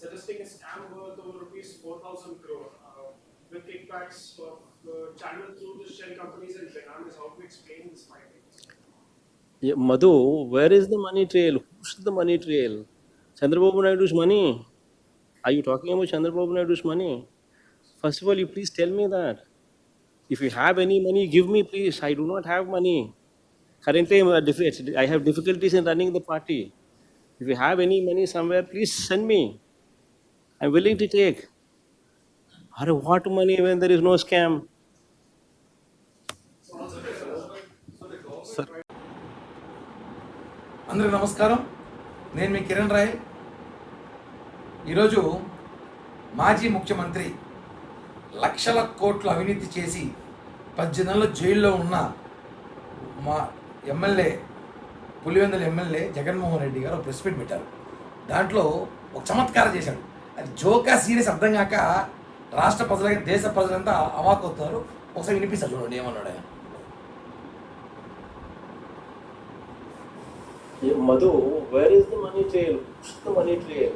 suggesting a scam worth over rupees 4,000 crore with kickbacks channeled through the shell companies and Binamis. How to explain this findings? Yeah, Madhu, where is the money trail? Who's the money trail? Chandrababu Naidu's money? Are you talking about Chandrababu Naidu's money? First of all, you please tell me that. If you have any money, give me, please. I do not have money. Currently, I have difficulties in running the party. If you have any money somewhere, please send me. I'm willing to take. What money when there is no scam? అందరికీ నమస్కారం. నేను మీ కిరణ్ రాయ్. ఈరోజు మాజీ ముఖ్యమంత్రి లక్షల కోట్ల అవినీతి చేసి 18 నెలలు జైల్లో ఉన్న మా ఎమ్మెల్యే పులివెందుల ఎమ్మెల్యే జగన్మోహన్ రెడ్డి గారు ప్రెస్ మీట్ పెట్టారు. దాంట్లో ఒక చమత్కారం చేశాడు. అది జోకా సీరియస్ అర్థం కాక రాష్ట్ర ప్రజలకి దేశ ప్రజలంతా అవాకవుతారు. ఒకసారి వినిపిస్తారు చూడండి ఏమన్నాడు ఆయన. Madhu, where is the money trail? Who's the money trail?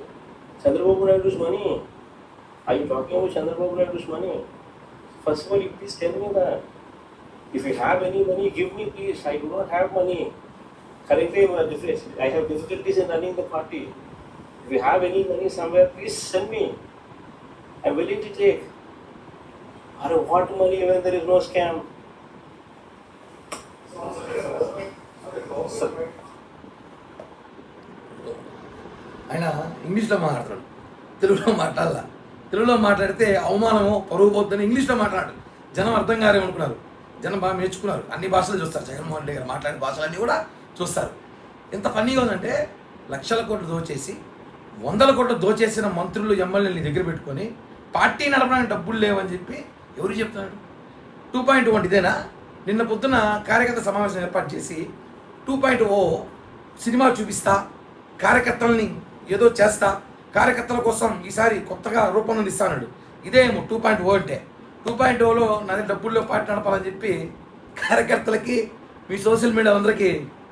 Chandrababu Naidu's money? Are you talking about Chandrababu Naidu's money? First of all, you please tell me that. If you have any money, give me, please. I do not have money. Currently, I have difficulties in running the party. If you have any money somewhere, please send me. I'm willing to take. What money when there is no scam? ఆయన ఇంగ్లీష్లో మాట్లాడతాడు, తెలుగులో మాట్లాడాల. తెలుగులో మాట్లాడితే అవమానమో పరువు పోతుందని ఇంగ్లీష్లో మాట్లాడు. జనం అర్థం కారేమనుకున్నారు. జనం బాగా నేర్చుకున్నారు. అన్ని భాషలు చూస్తారు. జగన్మోహన్ రెడ్డి గారు మాట్లాడే భాషలన్నీ కూడా చూస్తారు. ఎంత ఫన్నీగా ఉందంటే లక్షల కోట్లు దోచేసి 100 కోట్లు దోచేసిన మంత్రులు ఎమ్మెల్యేని దగ్గర పెట్టుకొని పార్టీ నడపడానికి డబ్బులు లేవని చెప్పి ఎవరు చెప్తున్నాడు? 2.1 ఇదేనా? నిన్న పొద్దున కార్యకర్త సమావేశం ఏర్పాటు చేసి 2.0 సినిమా చూపిస్తా, కార్యకర్తల్ని ఏదో చేస్తా, కార్యకర్తల కోసం ఈసారి కొత్తగా రూపొందిస్తాడు. ఇదేమో 2.0 అంటే. 2.0లో నాది డబ్బుల్లో పార్టీ నడపాలని చెప్పి కార్యకర్తలకి మీ సోషల్ మీడియా అందరికీ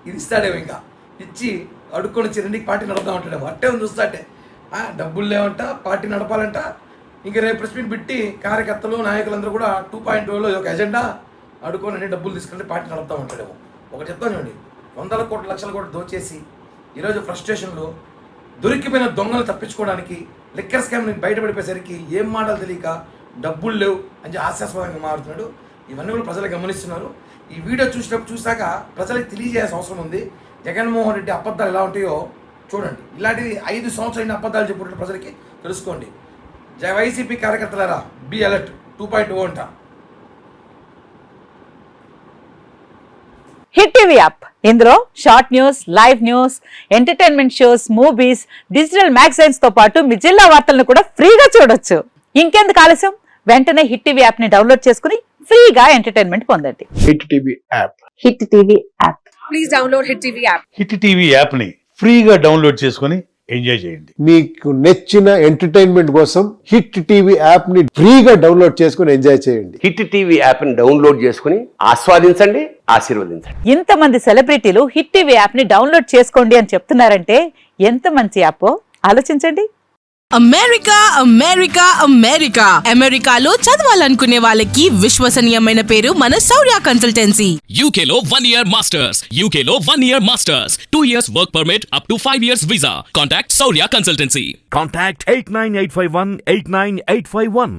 ఇది ఇస్తాడేమో. ఇంకా ఇచ్చి అడుక్కొని వచ్చి రెండుకి పార్టీ నడపదామంటాడేమో. అట్టే ఉంది చూస్తాటే. డబ్బులు లేవంట, పార్టీ నడపాలంట. ఇంక రేపు ప్రెస్ మీట్ పెట్టి కార్యకర్తలు నాయకులందరూ కూడా 2.0లో ఒక ఎజెండా అడుక్కొని అన్ని డబ్బులు తీసుకుంటే పార్టీ నడపదామంటాడేమో. ఒకటి చెప్తాను చూడండి, 100 కోట్లు లక్షల కోట్లు దోచేసి ఈరోజు ఫ్రస్ట్రేషన్లో దొరికిపోయిన దొంగలు తప్పించుకోవడానికి లిక్కర్ స్కామ్ని బయటపడిపోయేసరికి ఏం మాటలు తెలియక డబ్బులు లేవు అని హాస్యాస్పదంగా మారుతున్నాడు. ఇవన్నీ కూడా ప్రజలు గమనిస్తున్నారు. ఈ వీడియో చూసాక ప్రజలకు తెలియజేయాల్సిన అవసరం ఉంది. జగన్మోహన్ రెడ్డి అబద్ధాలు ఎలా ఉంటాయో చూడండి. ఇలాంటివి 5 సంవత్సరాలు అబద్ధాలు చెప్పుకుంటే ప్రజలకి తెలుసుకోండి. YCP కార్యకర్తలారా, be alert. 2.0 అంట. హిట్ టీవీ యాప్, ఇందులో short news, live news, entertainment shows, movies, digital magazines తో పాటు మీ జిల్లా వార్తలను కూడా ఫ్రీగా చూడొచ్చు. ఇంకెందుకు ఆలస్యం? వెంటనే హిట్ టీవీ యాప్ ని డౌన్లోడ్ చేసుకుని ఫ్రీగా ఎంటర్టైన్మెంట్ పొందండి. Hit TV app. Hit TV app. Please download hit TV app. Hit TV app ని ఫ్రీగా డౌన్లోడ్ చేసుకుని ఎంజాయ్ చేయండి. మీకు నచ్చిన ఎంటర్టైన్మెంట్ కోసం హిట్ టీవీ యాప్ ని ఫ్రీగా డౌన్లోడ్ చేసుకుని ఎంజాయ్ చేయండి. హిట్ టీవీ యాప్ ని డౌన్లోడ్ చేసుకుని ఆస్వాదించండి, ఆశీర్వదించండి. ఇంతమంది సెలబ్రిటీలు హిట్ టీవీ యాప్ ని డౌన్లోడ్ చేసుకోండి అని చెప్తున్నారంటే ఎంత మంచి యాప్ ఆలోచించండి. అమెరికా అమెరికా అమెరికా అమెరికాలో చదవాలనుకునే వాళ్ళకి విశ్వసనీయమైన పేరు మన శౌర్య కన్సల్టెన్సీ. UK లో 1 year masters, UK లో 1 year masters, 2 years work permit up to 5 years visa. Contact Saurya Consultancy. Contact 89851 89851.